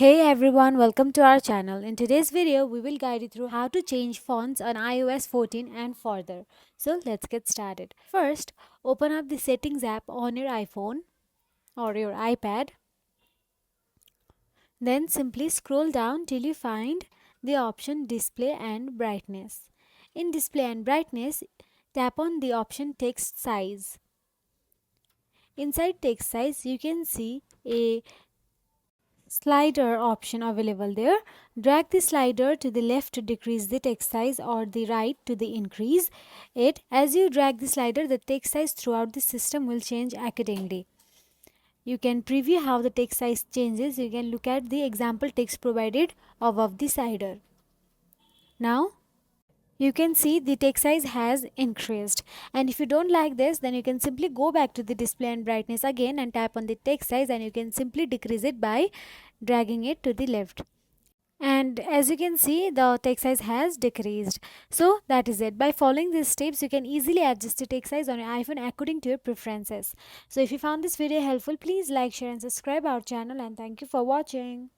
Hey everyone, welcome to our channel. In today's video, we will guide you through how to change fonts on iOS 14 and further. So let's get started. First, open up the settings app on your iPhone or your iPad. Then simply scroll down till you find the option display and brightness. In display and brightness, tap on the option text size. Inside text size, you can see a slider option available there. Drag the slider to the left to decrease the text size or the right to the increase it. As you drag the slider, the text size throughout the system will change accordingly. You can preview how the text size changes. You can look at the example text provided above the slider. Now you can see the text size has increased, and if you don't like this, then you can simply go back to the display and brightness again and tap on the text size, and you can simply decrease it by dragging it to the left. And as you can see, the text size has decreased. So that is it. By following these steps, you can easily adjust the text size on your iPhone according to your preferences. So if you found this video helpful, please like, share and subscribe our channel, and thank you for watching.